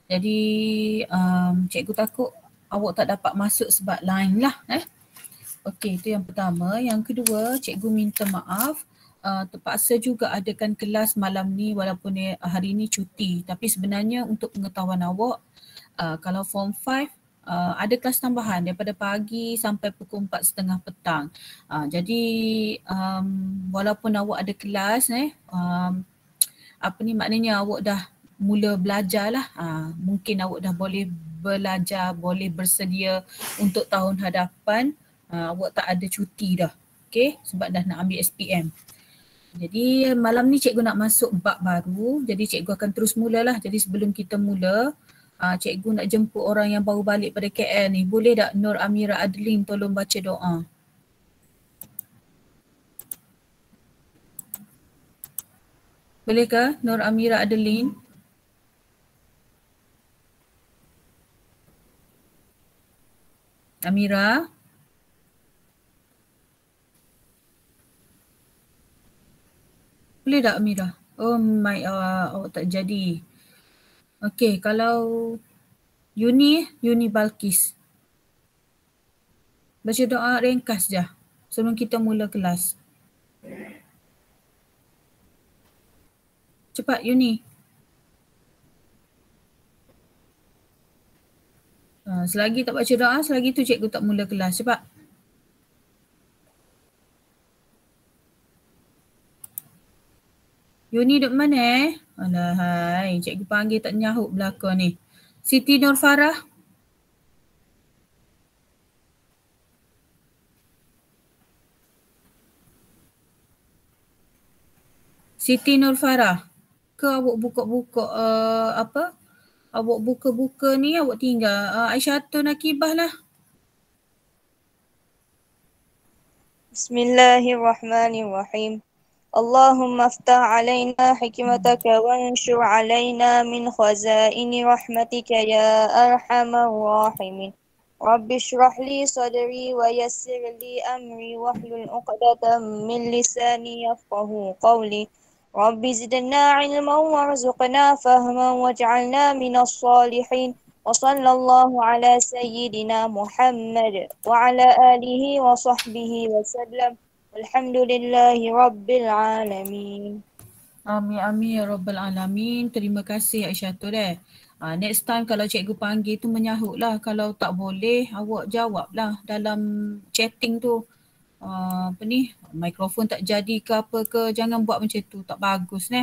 Jadi cikgu takut awak tak dapat masuk sebab line lah. Okey, itu yang pertama. Yang kedua, cikgu minta maaf. Terpaksa juga adakan kelas malam ni walaupun hari ni cuti. Tapi sebenarnya untuk pengetahuan awak, kalau form 5 ada kelas tambahan daripada pagi sampai pukul 4.30 petang. Jadi walaupun awak ada kelas maknanya awak dah mula belajar lah. Mungkin awak dah boleh belajar, boleh bersedia untuk tahun hadapan. Awak tak ada cuti dah. Okay, sebab dah nak ambil SPM. Jadi malam ni cikgu nak masuk bab baru. Jadi cikgu akan terus mulalah. Jadi sebelum kita mula, cikgu nak jemput orang yang baru balik pada KL ni. Boleh tak Nur Amira Adeline tolong baca doa? Bolehkah Nur Amira Adeline? Amira? Boleh tak Amira? Oh my, awak tak jadi. Okey, kalau Yuni Balkis. Baca doa ringkas je sebelum kita mula kelas. Cepat Yuni. Selagi tak baca doa, selagi tu cikgu tak mula kelas. Cepat. Yuni duduk mana Alahai, cikgu panggil tak nyahut belakang ni. Siti Nur Farah. Siti Nur Farah. Ke awak buka-buka awak buka-buka ni awak tinggal. Aisyatun Akibah lah. Bismillahirrahmanirrahim. اللهم افتح علينا حكمتك وانشر علينا من خزائن رحمتك يا أرحم الراحمين رب اشرح لي صدري ويسر لي أمري واحلل عقدة من لساني يفقه قولي رب زدنا علما وارزقنا فهما واجعلنا من الصالحين وصلى الله على سيدنا محمد وعلى آله وصحبه وسلم Alhamdulillahi Rabbil Alamin. Amin ya Rabbal Alamin. Terima kasih Aisyatun next time kalau cikgu panggil tu menyahut lah. Kalau tak boleh awak jawab lah dalam chatting tu. Mikrofon tak jadi ke apa ke, jangan buat macam tu, tak bagus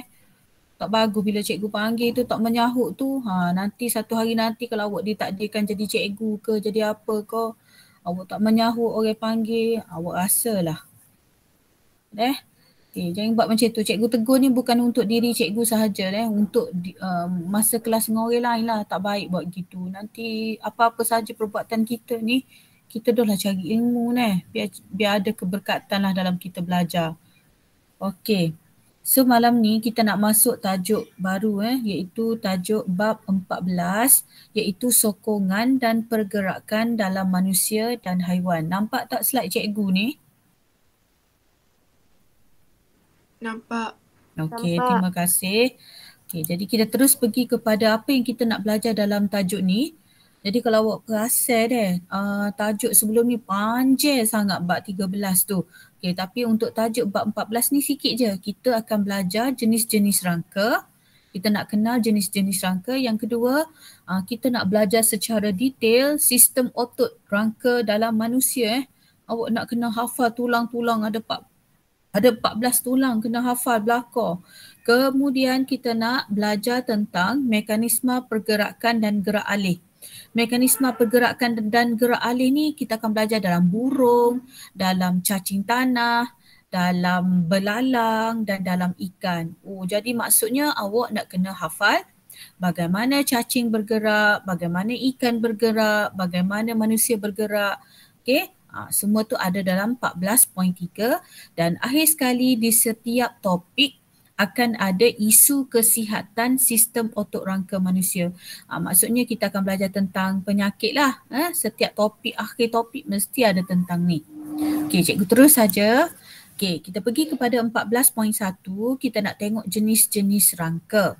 Tak bagus bila cikgu panggil tu tak menyahut tu. Nanti satu hari nanti kalau awak ditakdirkan jadi cikgu ke jadi apa ke, awak tak menyahut orang panggil, awak rasalah. Jangan buat macam tu. Cikgu tegur ni bukan untuk diri cikgu sahaja untuk masa kelas dengan orang lain lah. Tak baik buat gitu. Nanti apa-apa sahaja perbuatan kita ni, kita dah lah cari ilmu biar ada keberkatan lah dalam kita belajar. Okey. So malam ni kita nak masuk tajuk baru iaitu tajuk bab 14 iaitu sokongan dan pergerakan dalam manusia dan haiwan. Nampak tak slide cikgu ni? Nampak. Okey, terima kasih. Okey, jadi kita terus pergi kepada apa yang kita nak belajar dalam tajuk ni. Jadi kalau awak perasan tajuk sebelum ni panjang sangat bab 13 tu. Okey, tapi untuk tajuk bab 14 ni sikit je. Kita akan belajar jenis-jenis rangka. Kita nak kenal jenis-jenis rangka. Yang kedua, kita nak belajar secara detail sistem otot rangka dalam manusia. Awak nak kena hafal tulang-tulang ada 14 tulang kena hafal belakang. Kemudian kita nak belajar tentang mekanisme pergerakan dan gerak alih. Mekanisme pergerakan dan gerak alih ni kita akan belajar dalam burung, dalam cacing tanah, dalam belalang dan dalam ikan. Jadi maksudnya awak nak kena hafal bagaimana cacing bergerak, bagaimana ikan bergerak, bagaimana manusia bergerak. Okey? Semua tu ada dalam 14.3 dan akhir sekali di setiap topik akan ada isu kesihatan sistem otot rangka manusia. Maksudnya kita akan belajar tentang penyakit lah. Setiap topik, akhir topik mesti ada tentang ni. Okey, cikgu terus saja. Okey, kita pergi kepada 14.1, kita nak tengok jenis-jenis rangka.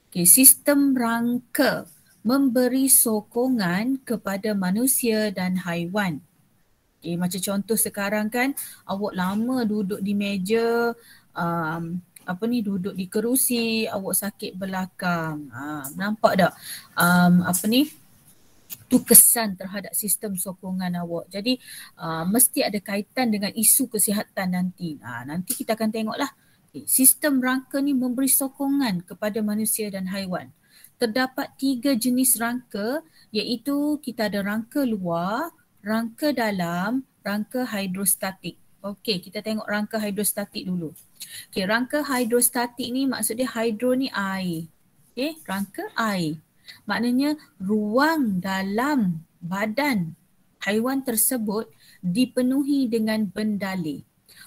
Okey, sistem rangka. memberi sokongan kepada manusia dan haiwan. Okay, macam contoh sekarang kan, awak lama duduk di meja, duduk di kerusi, awak sakit belakang. Nampak tak? Tu kesan terhadap sistem sokongan awak. Jadi mesti ada kaitan dengan isu kesihatan nanti. Nanti kita akan tengoklah. Sistem rangka ni memberi sokongan kepada manusia dan haiwan. Terdapat 3 jenis rangka, iaitu kita ada rangka luar, rangka dalam, rangka hidrostatik. Okey, kita tengok rangka hidrostatik dulu. Okey, rangka hidrostatik ni maksudnya hidro ni air. Okey, rangka air. Maknanya ruang dalam badan haiwan tersebut dipenuhi dengan bendalih.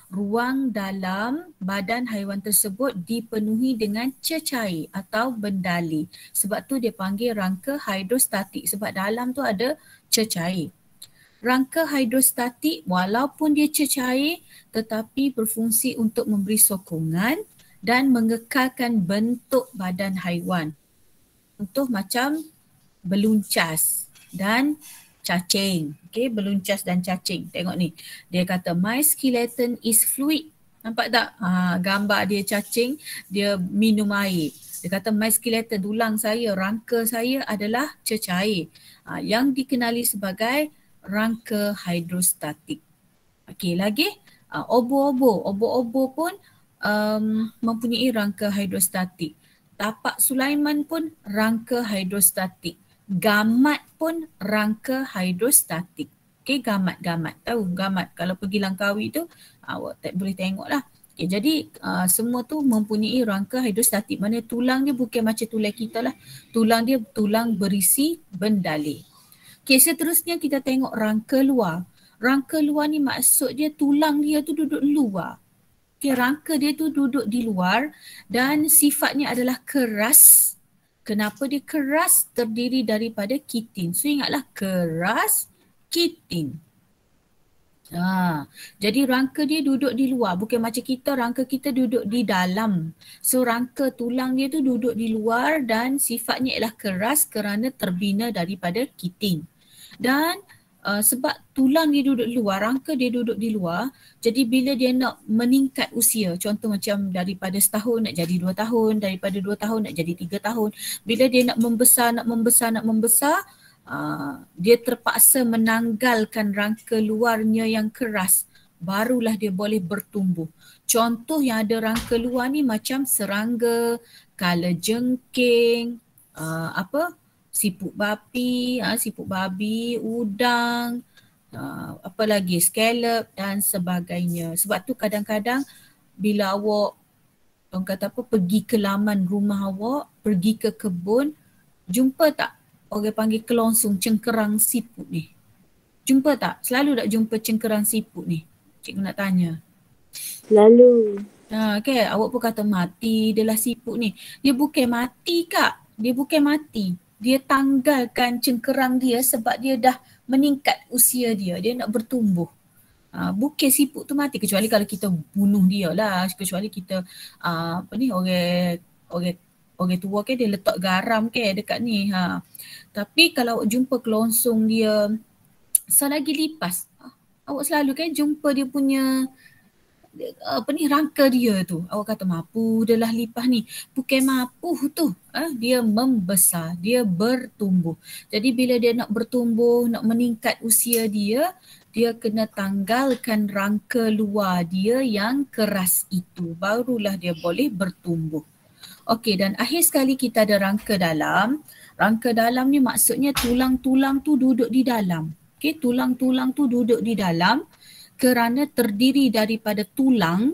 Ruang dalam badan haiwan tersebut dipenuhi dengan cecair atau bendalih. Sebab tu dia panggil rangka hidrostatik, sebab dalam tu ada cecair. Rangka hidrostatik walaupun dia cecair tetapi berfungsi untuk memberi sokongan dan mengekalkan bentuk badan haiwan. Contoh macam beluncas dan cacing. Okay, beluncas dan cacing. Tengok ni. Dia kata my skeleton is fluid. Nampak tak? Gambar dia cacing, dia minum air. Dia kata my skeleton, tulang saya, rangka saya adalah cecair. Yang dikenali sebagai rangka hidrostatik. Okey, lagi obo-obo. Obo-obo pun mempunyai rangka hidrostatik. Tapak Sulaiman pun rangka hidrostatik. Gamat pun rangka hidrostatik. Okey, gamat. Tahu gamat? Kalau pergi Langkawi tu, awak boleh tengok lah. Okay, jadi semua tu mempunyai rangka hidrostatik. Mana tulang dia bukan macam tulang kita lah. Tulang dia tulang berisi bendalih. Okay, seterusnya kita tengok rangka luar. Rangka luar ni maksud dia tulang dia tu duduk luar. Okay, rangka dia tu duduk di luar dan sifatnya adalah keras. Kenapa dia keras? Terdiri daripada kitin. So ingatlah keras, kitin. Jadi rangka dia duduk di luar. Bukan macam kita, rangka kita duduk di dalam. So rangka tulang dia tu duduk di luar dan sifatnya ialah keras kerana terbina daripada kitin. Dan sebab tulang dia duduk di luar, rangka dia duduk di luar, jadi bila dia nak meningkat usia, contoh macam daripada setahun nak jadi 2 tahun, daripada 2 tahun nak jadi 3 tahun, bila dia nak membesar, dia terpaksa menanggalkan rangka luarnya yang keras, barulah dia boleh bertumbuh. Contoh yang ada rangka luar ni macam serangga, kalajengking, siput babi, udang, apa lagi, scallop dan sebagainya. Sebab tu kadang-kadang bila awak pergi ke laman rumah awak, pergi ke kebun, jumpa tak orang panggil kelongsong cengkerang siput ni? Jumpa tak? Selalu tak jumpa cengkerang siput ni? Cikgu nak tanya. Selalu. Okay, awak pun kata mati dia lah siput ni. Dia bukan mati kak. Dia bukan mati. Dia tanggalkan cengkerang dia sebab dia dah meningkat usia dia. Dia nak bertumbuh. Bukan siput tu mati kecuali kalau kita bunuh dia lah. Kecuali kita orang tua ke dia letak garam ke dekat ni. Tapi kalau awak jumpa kelongsong dia selagi lipas, awak selalu kan jumpa dia punya rangka dia tu. Awak kata mapu dia lah lipas ni. Bukan mapu tu. Dia membesar, dia bertumbuh. Jadi bila dia nak bertumbuh, nak meningkat usia dia, dia kena tanggalkan rangka luar dia yang keras itu. Barulah dia boleh bertumbuh. Okey, dan akhir sekali kita ada rangka dalam. Rangka dalam ni maksudnya tulang-tulang tu duduk di dalam. Okey, tulang-tulang tu duduk di dalam kerana terdiri daripada tulang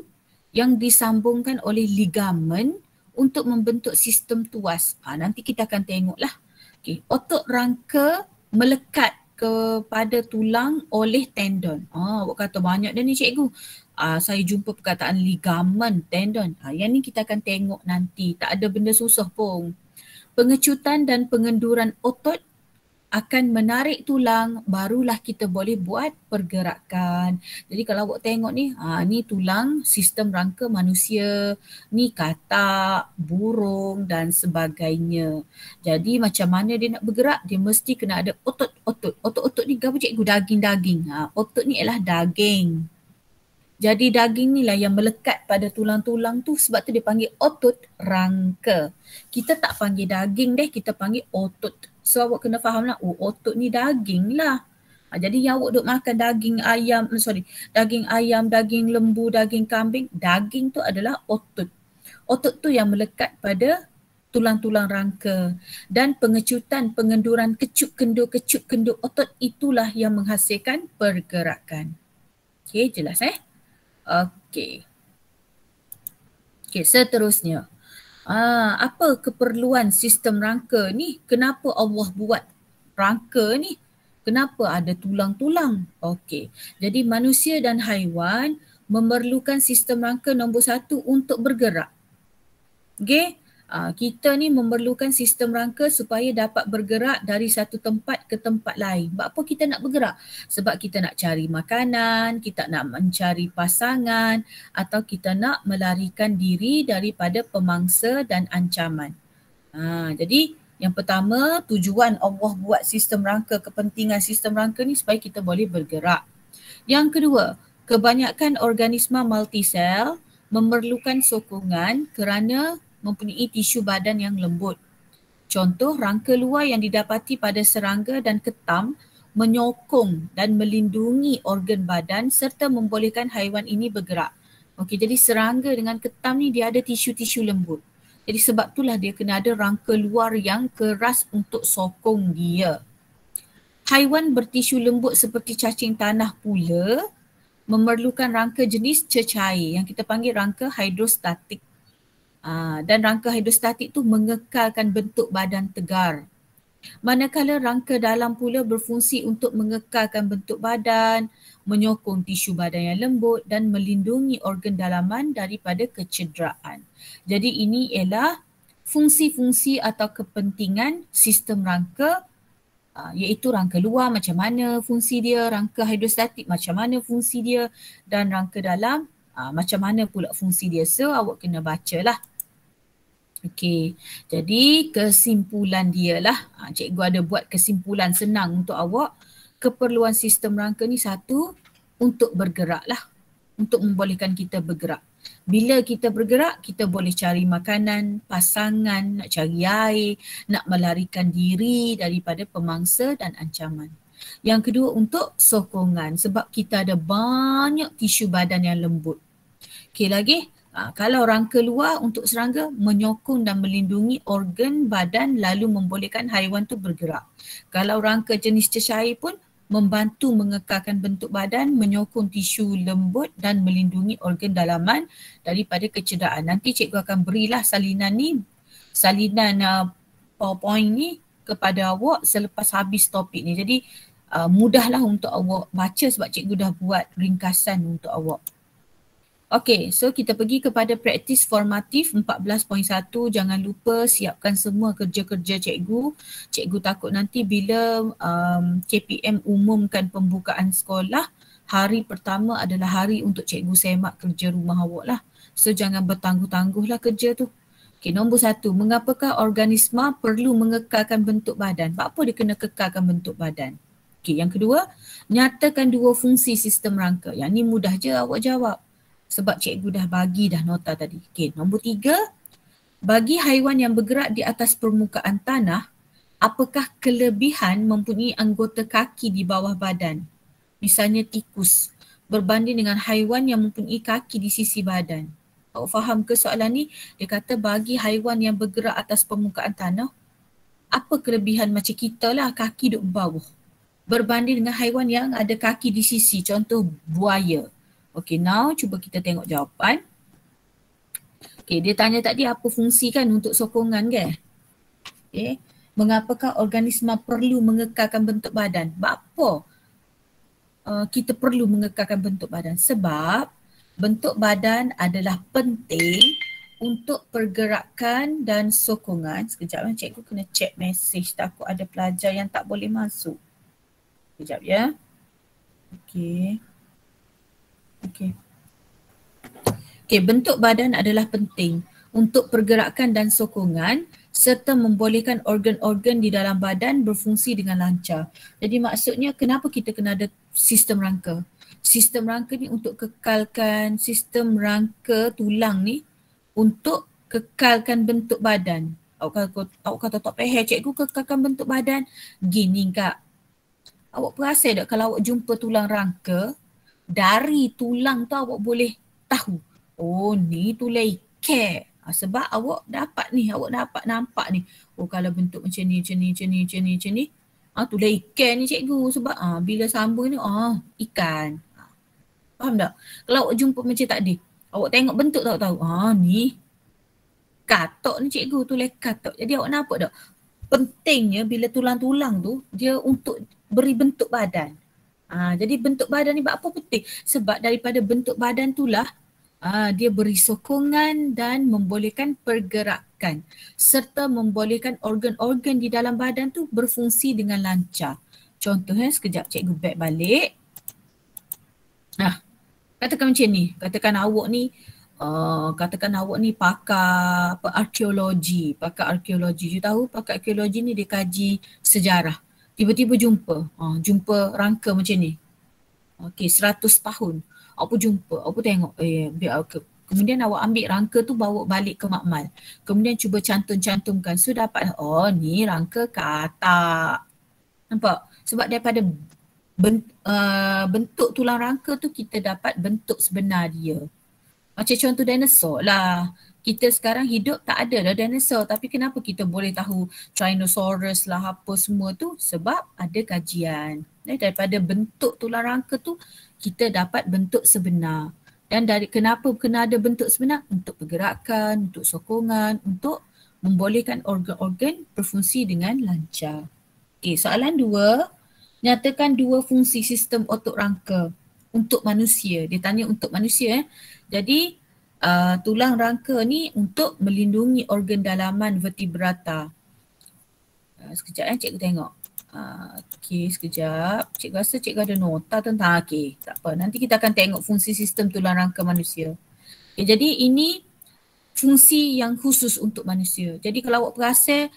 yang disambungkan oleh ligamen untuk membentuk sistem tuas. Nanti kita akan tengoklah. Okay. Otot rangka melekat kepada tulang oleh tendon. Awak kata banyak dah ni cikgu. Saya jumpa perkataan ligamen, tendon. Yang ni kita akan tengok nanti. Tak ada benda susah pun. Pengecutan dan pengenduran otot akan menarik tulang, barulah kita boleh buat pergerakan. Jadi kalau awak tengok ni, ni tulang sistem rangka manusia, ni katak, burung dan sebagainya. Jadi macam mana dia nak bergerak, dia mesti kena ada otot-otot. Otot-otot ni apa cikgu? Daging-daging. Otot ni ialah daging. Jadi daging ni lah yang melekat pada tulang-tulang tu, sebab tu dia panggil otot rangka. Kita tak panggil daging deh, kita panggil otot. So awak kena faham lah, otot ni daging lah. Jadi yang awak duk makan daging ayam, daging ayam, daging lembu, daging kambing, daging tu adalah otot. Otot tu yang melekat pada tulang-tulang rangka, dan pengecutan, pengenduran kecup kendur otot itulah yang menghasilkan pergerakan. Okey, jelas Okey. Okey, seterusnya. Apa keperluan sistem rangka ni? Kenapa Allah buat rangka ni? Kenapa ada tulang-tulang? Okey. Jadi manusia dan haiwan memerlukan sistem rangka nombor 1 untuk bergerak. Okey. Kita ni memerlukan sistem rangka supaya dapat bergerak dari satu tempat ke tempat lain. Sebab apa kita nak bergerak? Sebab kita nak cari makanan, kita nak mencari pasangan, atau kita nak melarikan diri daripada pemangsa dan ancaman. Jadi yang pertama, tujuan Allah buat sistem rangka, kepentingan sistem rangka ni supaya kita boleh bergerak. Yang kedua, kebanyakan organisma multisel memerlukan sokongan kerana mempunyai tisu badan yang lembut. Contoh, rangka luar yang didapati pada serangga dan ketam menyokong dan melindungi organ badan serta membolehkan haiwan ini bergerak. Okey, jadi serangga dengan ketam ni dia ada tisu-tisu lembut. Jadi sebab itulah dia kena ada rangka luar yang keras untuk sokong dia. Haiwan bertisu lembut seperti cacing tanah pula memerlukan rangka jenis cecair yang kita panggil rangka hidrostatik. Dan rangka hidrostatik tu mengekalkan bentuk badan tegar. Manakala rangka dalam pula berfungsi untuk mengekalkan bentuk badan, menyokong tisu badan yang lembut dan melindungi organ dalaman daripada kecederaan. Jadi ini ialah fungsi-fungsi atau kepentingan sistem rangka, iaitu rangka luar macam mana fungsi dia, rangka hidrostatik macam mana fungsi dia, dan rangka dalam macam mana pula fungsi dia. So awak kena bacalah. Okey, jadi kesimpulan dia lah. Cikgu ada buat kesimpulan senang untuk awak. Keperluan sistem rangka ni satu, untuk bergerak lah. Untuk membolehkan kita bergerak. Bila kita bergerak, kita boleh cari makanan, pasangan, nak cari air, nak melarikan diri daripada pemangsa dan ancaman. Yang kedua, untuk sokongan. Sebab kita ada banyak tisu badan yang lembut. Okey lagi. Kalau rangka luar untuk serangga menyokong dan melindungi organ badan lalu membolehkan haiwan tu bergerak. Kalau rangka jenis cecair pun membantu mengekalkan bentuk badan, menyokong tisu lembut dan melindungi organ dalaman daripada kecederaan. Nanti cikgu akan berilah salinan PowerPoint ni kepada awak selepas habis topik ni. Jadi mudahlah untuk awak baca sebab cikgu dah buat ringkasan untuk awak. Okey, so kita pergi kepada praktis formatif 14.1. Jangan lupa siapkan semua kerja-kerja cikgu. Cikgu takut nanti bila KPM umumkan pembukaan sekolah, hari pertama adalah hari untuk cikgu semak kerja rumah awak lah. So jangan bertangguh-tangguh lah kerja tu. Okey, nombor 1. Mengapakah organisma perlu mengekalkan bentuk badan? Apa dia kena kekalkan bentuk badan? Okey, yang kedua, nyatakan dua fungsi sistem rangka. Yang ni mudah je awak jawab. Sebab cikgu dah bagi dah nota tadi. Okey, nombor 3. Bagi haiwan yang bergerak di atas permukaan tanah, apakah kelebihan mempunyai anggota kaki di bawah badan? Misalnya tikus berbanding dengan haiwan yang mempunyai kaki di sisi badan. Awak faham ke soalan ni? Dia kata bagi haiwan yang bergerak atas permukaan tanah, apa kelebihan macam kita lah kaki duduk bawah berbanding dengan haiwan yang ada kaki di sisi, contoh buaya. Okay, now cuba kita tengok jawapan. Okay, dia tanya tadi apa fungsi kan untuk sokongan kan? Okay, mengapakah organisma perlu mengekalkan bentuk badan? Apa kita perlu mengekalkan bentuk badan? Sebab bentuk badan adalah penting untuk pergerakan dan sokongan. Sekejap, cikgu kena check message, takut ada pelajar yang tak boleh masuk. Sekejap ya. Okey. Okey, bentuk badan adalah penting untuk pergerakan dan sokongan serta membolehkan organ-organ di dalam badan berfungsi dengan lancar. Jadi maksudnya kenapa kita kena ada sistem rangka? Sistem rangka ni untuk kekalkan sistem rangka tulang ni untuk kekalkan bentuk badan. Awak kata tak payah cikgu kekalkan bentuk badan. Gini kak, awak perasan tak kalau awak jumpa tulang rangka, dari tulang tu awak boleh tahu, oh ni tulang ikat. Sebab awak dapat nampak ni. Oh kalau bentuk macam ni. Tulang ikan ni cikgu. Sebab bila sambung ni ikan. Faham tak? Kalau awak jumpa macam tadi, awak tengok bentuk tak tahu. Ni katok ni cikgu, tulang katok. Jadi awak nampak tak? Pentingnya bila tulang-tulang tu dia untuk beri bentuk badan. Jadi bentuk badan ni buat apa penting? Sebab daripada bentuk badan itulah dia beri sokongan dan membolehkan pergerakan serta membolehkan organ-organ di dalam badan tu berfungsi dengan lancar. Contohnya sekejap cikgu back balik. Katakan macam ni, katakan awak ni pakar arkeologi. You tahu pakar arkeologi ni dia kaji sejarah. Tiba-tiba jumpa rangka macam ni. Okey, 100 tahun. Awak pun jumpa, awak pun tengok. Kemudian awak ambil rangka tu bawa balik ke makmal. Kemudian cuba cantumkan. So dapat, ni rangka katak. Nampak? Sebab daripada bentuk tulang rangka tu kita dapat bentuk sebenar dia. Macam contoh dinosaur lah. Kita sekarang hidup tak ada dah dinosaur, tapi kenapa kita boleh tahu Tyrannosaurus lah apa semua tu? Sebab ada kajian. Daripada bentuk tulang rangka tu kita dapat bentuk sebenar. Dan kenapa kena ada bentuk sebenar? Untuk pergerakan, untuk sokongan, untuk membolehkan organ-organ berfungsi dengan lancar. Okey, soalan 2. Nyatakan 2 fungsi sistem otot rangka untuk manusia. Dia tanya untuk manusia. Jadi tulang rangka ni untuk melindungi organ dalaman vertebrata. Sekejap cikgu tengok. Okey, sekejap. Cikgu rasa cikgu ada nota tentang tak apa. Nanti kita akan tengok fungsi sistem tulang rangka manusia. Okay, jadi ini fungsi yang khusus untuk manusia. Jadi kalau awak perasan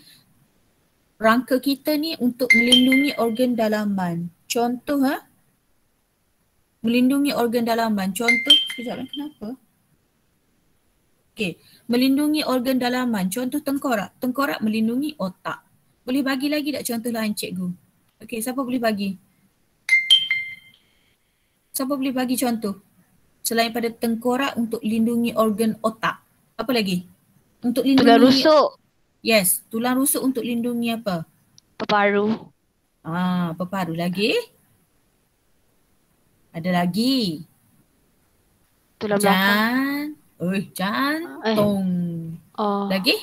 rangka kita ni untuk melindungi organ dalaman. Contoh melindungi organ dalaman. Contoh, sekejap kenapa? Okey, melindungi organ dalaman. Contoh tengkorak. Tengkorak melindungi otak. Boleh bagi lagi tak contoh lain cikgu? Okey, siapa boleh bagi? Siapa boleh bagi contoh? Selain pada tengkorak untuk lindungi organ otak. Apa lagi? Untuk lindungi tulang rusuk. Yes, tulang rusuk untuk lindungi apa? Peparu. Peparu. Lagi? Ada lagi? Tulang belakang. Jantung. Lagi?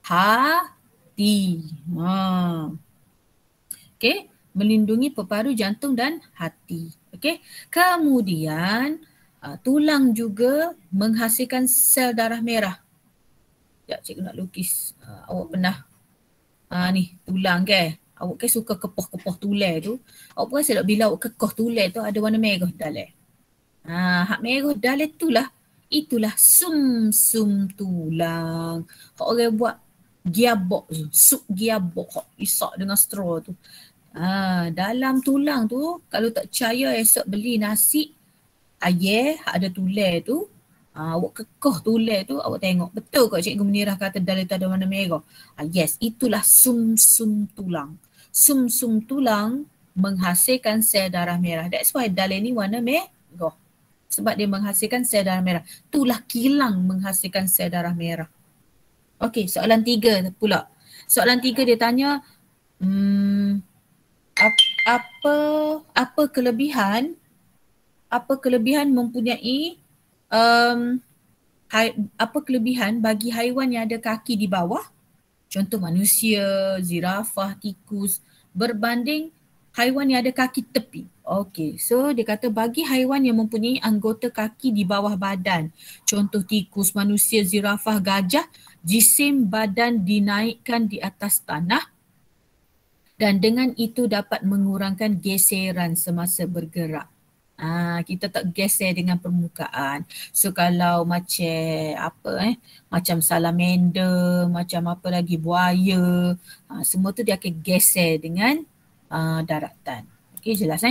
Hati. Okey, melindungi peparu, jantung dan hati. Okey. Kemudian tulang juga menghasilkan sel darah merah. Sekejap cikgu nak lukis. Awak pernah ni tulang ke? Awak kan suka kepoh-kepoh tulang tu. Awak perasan tak bila awak kekoh tulang tu ada warna merah dalam? Hak merah dalam itulah sum-sum tulang. Hak orang buat gearbox tu, sup gearbox isak dengan straw tu. Dalam tulang tu kalau tak percaya esok beli nasi ayah ada tulang tu. Awak kekoh tulang tu, awak tengok betul kok cikgu Munirah kata dalam tu ada warna merah. Yes, itulah sum-sum tulang. Sum-sum tulang menghasilkan sel darah merah. That's why dalam ni warna merah. Sebab dia menghasilkan sel darah merah. Itulah kilang menghasilkan sel darah merah. Okey, soalan 3 pula. Soalan 3 dia tanya apa kelebihan mempunyai apa kelebihan bagi haiwan yang ada kaki di bawah, contoh manusia, zirafah, tikus, berbanding haiwan yang ada kaki tepi. Okey, so dia kata bagi haiwan yang mempunyai anggota kaki di bawah badan, contoh tikus, manusia, zirafah, gajah, jisim badan dinaikkan di atas tanah dan dengan itu dapat mengurangkan geseran semasa bergerak. Kita tak geser dengan permukaan. So kalau macam salamander, macam apa lagi, buaya, semua tu dia akan geser dengan daratan. Okey, jelas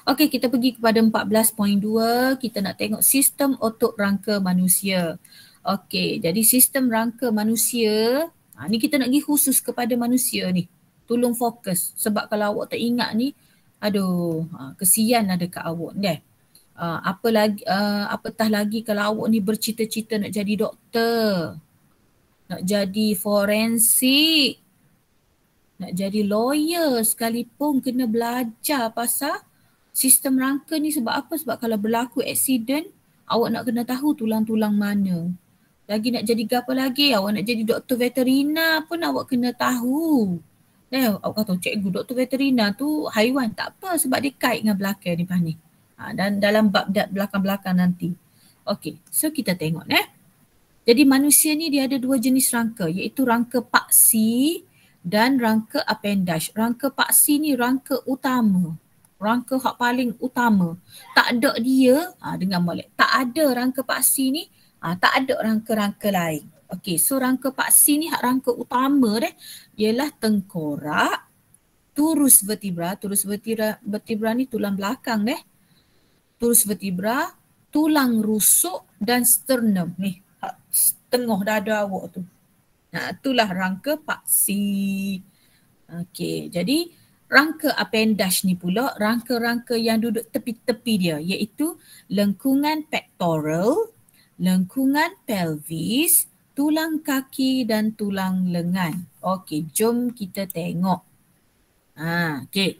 Okey, kita pergi kepada 14.2. Kita nak tengok sistem otot rangka manusia. Okey, jadi sistem rangka manusia, ni kita nak pergi khusus kepada manusia ni. Tolong fokus sebab kalau awak tak ingat ni, aduh, kesian ada kat awak ni. Apatah lagi kalau awak ni bercita-cita nak jadi doktor, nak jadi forensik, nak jadi lawyer sekalipun kena belajar pasal sistem rangka ni. Sebab apa? Sebab kalau berlaku aksiden, awak nak kena tahu tulang-tulang mana. Lagi nak jadi apa lagi? Awak nak jadi doktor veterina pun awak kena tahu. Awak kata, cikgu doktor veterina tu haiwan. Tak apa sebab dia kait dengan belakang ni. Dan dalam bab belakang-belakang nanti. Okey, so kita tengok Jadi manusia ni dia ada dua jenis rangka, iaitu rangka paksi dan rangka appendage. Rangka paksi ni rangka utama. Rangka hak paling utama. Tak ada dia, dengar molek. Tak ada rangka paksi ni, tak ada rangka-rangka lain. Okey, so rangka paksi ni hak rangka utama ialah tengkorak, turus vertebra. Turus vertebra ni tulang belakang Turus vertebra, tulang rusuk dan sternum ni. Tengah dada awak tu. Itulah rangka paksi. Okey, jadi rangka appendage ni pula rangka-rangka yang duduk tepi-tepi dia, iaitu lengkungan pectoral, lengkungan pelvis, tulang kaki dan tulang lengan. Okey, jom kita tengok. Okey.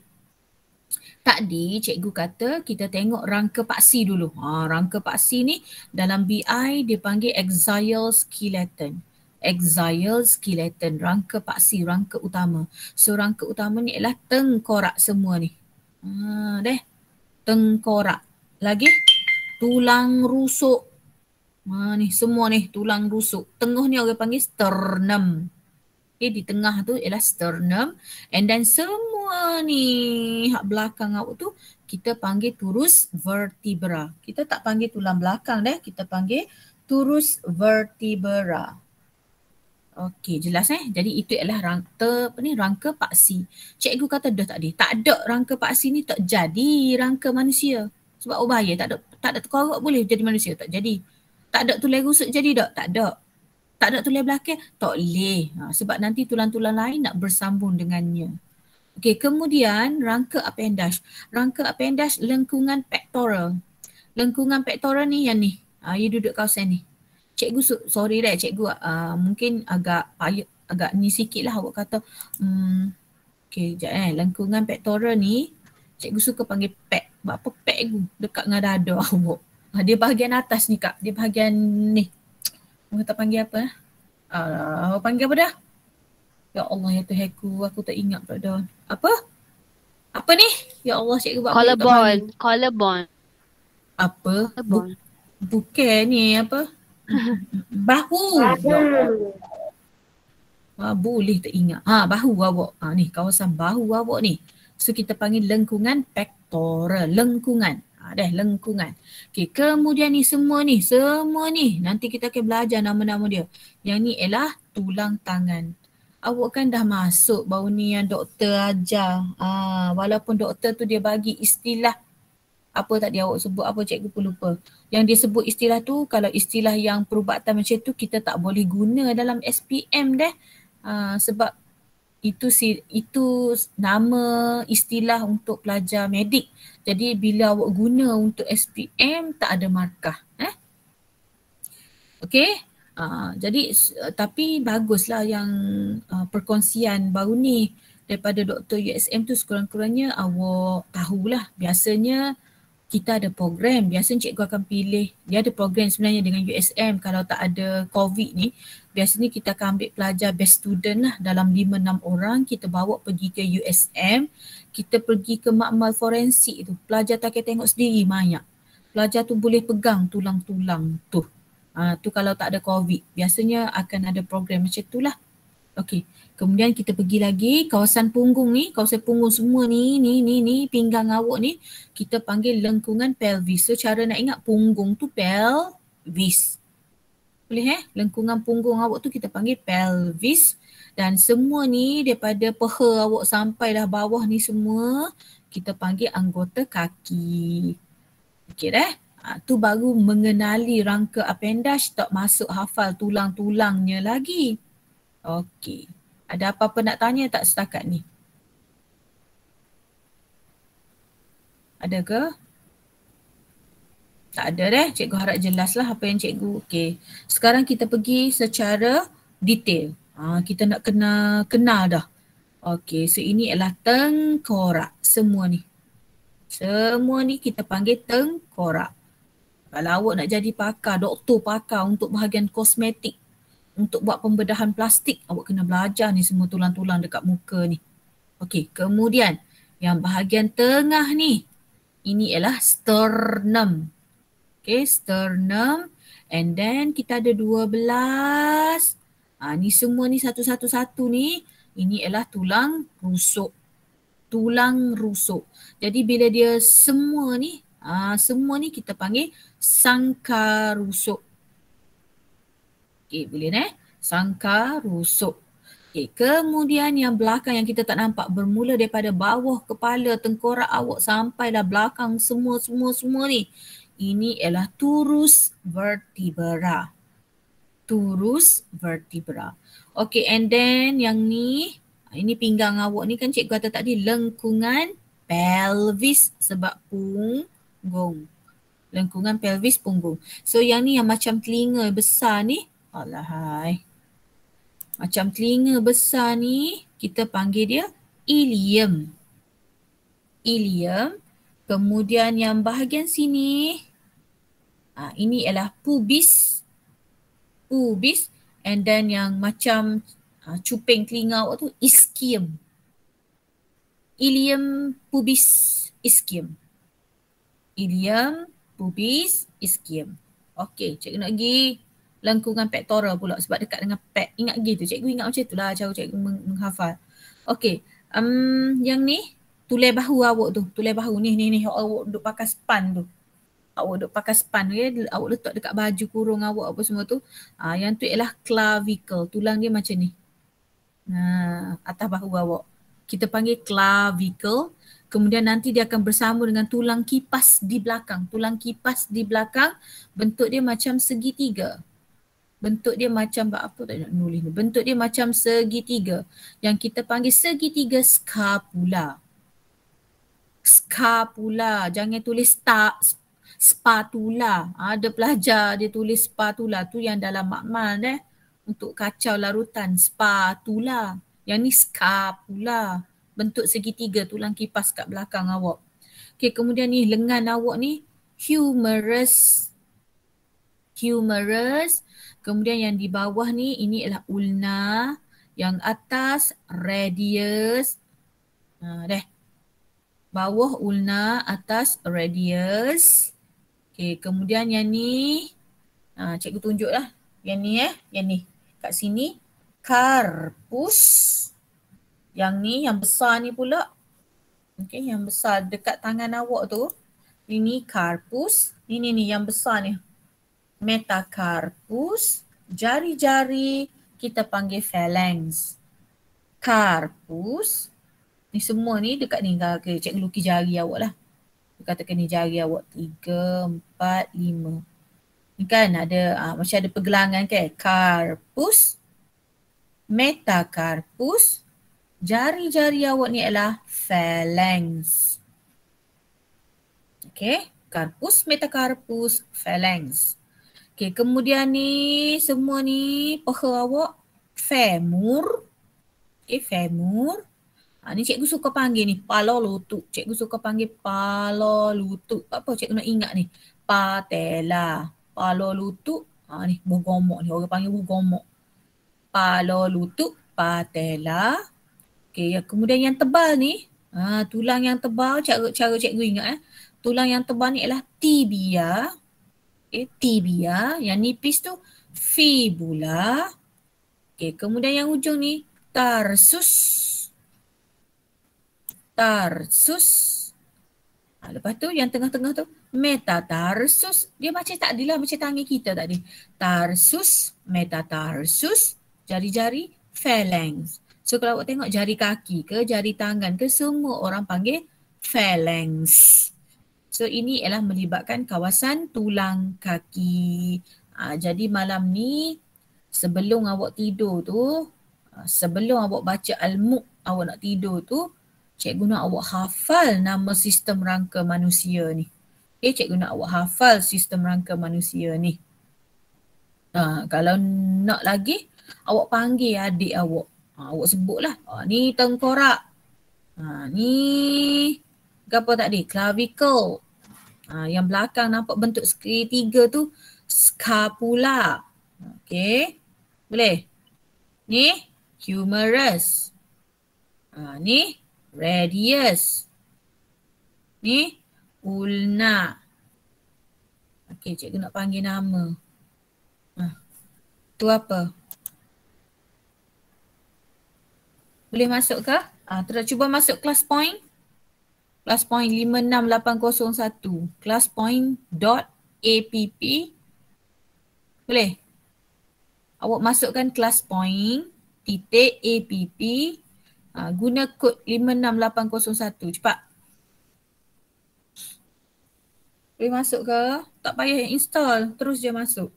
Tadi cikgu kata kita tengok rangka paksi dulu. Rangka paksi ni dalam BI dia panggil axial skeleton. Axial skeleton, rangka paksi, rangka utama. So rangka utama ni ialah tengkorak semua ni. Tengkorak. Lagi tulang rusuk. Ni semua ni tulang rusuk. Tengah ni orang panggil sternum. Okay, di tengah tu ialah sternum. And then semua ni hak belakang awak tu kita panggil turus vertebra. Kita tak panggil tulang belakang kita panggil turus vertebra. Okey, jelas Jadi itu ialah rangka paksi. Cikgu kata dah tadi, tak ada rangka paksi ni tak jadi rangka manusia. Sebab bahaya, tak ada tengkorak boleh jadi manusia, tak jadi. Tak ada tulang rusuk jadi tak ada. Tak ada tulang belakang, tak boleh. Sebab nanti tulang-tulang lain nak bersambung dengannya. Okey, kemudian rangka appendage. Rangka appendage lengkungan pectoral. Lengkungan pectoral ni yang ni. Ia duduk kawasan ni. Cikgu sorry cikgu mungkin agak ni sikit lah awak kata. Okey, sekejap lengkungan pectoral ni cikgu suka panggil pec. Apa pec tu? Dekat dengan dada awak. Dia bahagian atas ni kak. Dia bahagian ni. Kita panggil apa? Panggil apa dah? Ya Allah ya Tuhanku, aku tak ingat pula dah. Apa? Apa ni? Ya Allah cikgu buat collarbone. Collarbone. Apa? Bukan ni apa? Bahu. Ya Allah. Boleh tak ingat. Bahu awak. Ni kawasan bahu awak ni. So kita panggil lengkungan pectoral. Lengkungan. Lengkungan. Okay, kemudian ni semua ni nanti kita akan belajar nama-nama dia. Yang ni ialah tulang tangan. Awak kan dah masuk baru ni yang doktor ajar. Walaupun doktor tu dia bagi istilah apa tadi awak sebut, apa cikgu pun lupa. Yang dia sebut istilah tu, kalau istilah yang perubatan macam tu kita tak boleh guna dalam SPM sebab itu nama istilah untuk pelajar medik. Jadi bila awak guna untuk SPM tak ada markah. Okey. Jadi tapi baguslah yang perkongsian baru ni daripada Dr. USM tu, sekurang-kurangnya awak tahulah. Biasanya kita ada program. Biasanya cikgu akan pilih, dia ada program sebenarnya dengan USM. Kalau tak ada COVID ni, biasanya kita akan ambil pelajar best student lah dalam 5-6 orang. Kita bawa pergi ke USM. Kita pergi ke makmal forensik tu. Pelajar tak kira tengok sendiri banyak. Pelajar tu boleh pegang tulang-tulang tu. Tu kalau tak ada COVID. Biasanya akan ada program macam tu lah. Okey. Kemudian kita pergi lagi kawasan punggung ni, kawasan punggung semua ni, pinggang awak ni, kita panggil lengkungan pelvis. So cara nak ingat punggung tu pelvis. Boleh lengkungan punggung awak tu kita panggil pelvis. Dan semua ni daripada peha awak sampai dah bawah ni semua, kita panggil anggota kaki. Okey dah. Tu baru mengenali rangka appendage, tak masuk hafal tulang-tulangnya lagi. Okey. Ada apa-apa nak tanya tak setakat ni? Ada ke? Tak ada deh. Cikgu harap jelaslah apa yang cikgu. Okey. Sekarang kita pergi secara detail. Kita nak kenal dah. Okey. So ini adalah tengkorak. Semua ni. Semua ni kita panggil tengkorak. Kalau awak nak jadi pakar, doktor pakar untuk bahagian kosmetik, untuk buat pembedahan plastik, awak kena belajar ni semua tulang-tulang dekat muka ni. Okey, kemudian yang bahagian tengah ni, ini ialah sternum. Okey, sternum. And then kita ada 12. Ni semua ni satu-satu ni, ini ialah tulang rusuk. Tulang rusuk. Jadi bila dia semua ni kita panggil sangkar rusuk. Okey, boleh sangkar rusuk. Okey, kemudian yang belakang yang kita tak nampak bermula daripada bawah kepala tengkorak awak sampailah belakang semua ni. Ini ialah turus vertebra. Turus vertebra. Okey, and then yang ni, ini pinggang awak ni kan cikgu kata tadi lengkungan pelvis sebab punggung. Lengkungan pelvis punggung. So yang ni yang macam telinga besar ni, alahai. Macam telinga besar ni, kita panggil dia ilium. Ilium. Kemudian yang bahagian sini, ini ialah pubis. Pubis. And then yang macam cuping telinga awak tu, ischium. Ilium, pubis, ischium. Ilium, pubis, ischium. Okey, cikgu nak pergi lengkungan pectoral pula sebab dekat dengan pec. Ingat gitu, cikgu ingat macam itulah cara cikgu menghafal. Okey, yang ni tulai bahu awak tu. Tulai bahu ni awak duduk pakai span tu. Awak duduk pakai span awak letak dekat baju kurung awak apa semua tu. Yang tu ialah clavicle. Tulang dia macam ni. Atas bahu awak. Kita panggil clavicle. Kemudian nanti dia akan bersama dengan tulang kipas di belakang. Tulang kipas di belakang bentuk dia macam segitiga. Bentuk dia macam apa tak nak nulis ni. Bentuk dia macam segitiga. Yang kita panggil segitiga scapula. Scapula. Jangan tulis spatula. Ada pelajar dia tulis spatula. Tu yang dalam makmal untuk kacau larutan. Spatula. Yang ni scapula. Bentuk segitiga tulang kipas kat belakang awak. Okay, kemudian ni lengan awak ni humerus. Humerus. Kemudian yang di bawah ni ini adalah ulna. Yang atas radius. Bawah ulna, atas radius. Okay, kemudian yang ni cikgu tunjuk lah. Yang ni yang ni. Kat sini carpus. Yang ni, yang besar ni pula. Okay, yang besar dekat tangan awak tu. Ini carpus. Ini yang besar ni. Metacarpus. Jari-jari kita panggil phalanx. Carpus. Ni semua ni dekat ni. Okay, cikgu lukis jari awak lah. Katakan ni jari awak. 3, 4, 5. Ni kan ada macam ada pergelangan kan. Carpus. Metacarpus. Jari-jari awak ni adalah phalanx. Okay. Carpus, metacarpus, phalanx. Okay. Kemudian ni semua ni peha awak. Femur. Okay. Femur. Ni cikgu suka panggil ni pala lutut. Cikgu suka panggil pala lutut. Apa cikgu nak ingat ni? Patella. Pala lutut. Ni bergomok ni. Orang panggil bergomok. Pala lutut, patella. Okay, kemudian yang tebal ni. Tulang yang tebal, cara cikgu ingat tulang yang tebal ni ialah tibia. Okay, tibia. Yang nipis tu fibula. Okay, kemudian yang ujung ni tarsus. Tarsus. Lepas tu yang tengah-tengah tu metatarsus. Dia macam tak adalah macam tangan kita tadi. Tarsus, metatarsus, jari-jari, phalanx. So kalau awak tengok jari kaki ke jari tangan ke semua orang panggil phalanx. So ini ialah melibatkan kawasan tulang kaki. Jadi malam ni sebelum awak tidur tu, sebelum awak baca al-Mulk awak nak tidur tu, cikgu nak awak hafal nama sistem rangka manusia ni. Okay, cikgu nak awak hafal sistem rangka manusia ni. Kalau nak lagi, awak panggil adik awak. Awak sebutlah. Ni tengkorak. Ni apa tadi? Clavicle. Yang belakang nampak bentuk segitiga tu scapula. Okay. Boleh? Ni humerus. Ni radius. Ni ulna. Okey, cikgu nak panggil nama. Tu apa? Boleh masuk ke? Terus cuba masuk class point. Class point 56801. Class point .app. Boleh? Awak masukkan class point .app. Guna kod 56801. Cepat. Boleh masuk ke? Tak payah install. Terus je masuk.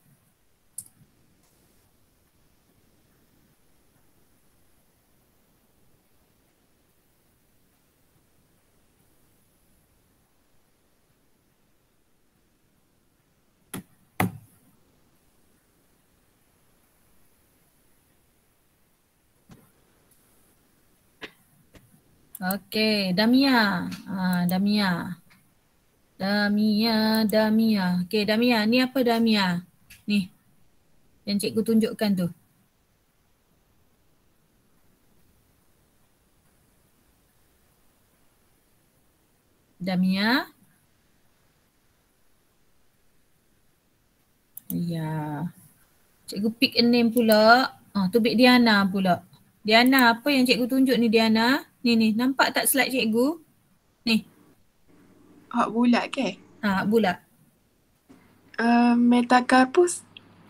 Okey, Damia. Damia. Okey, Damia. Ni apa Damia? Ni. Yang cikgu tunjukkan tu. Damia. Ya. Cikgu pick a name pula. Tu pick Diana pula. Diana, apa yang cikgu tunjuk ni Diana? Ni, nampak tak slide cikgu? Ni. Bulat ke? Bulat. Metacarpus.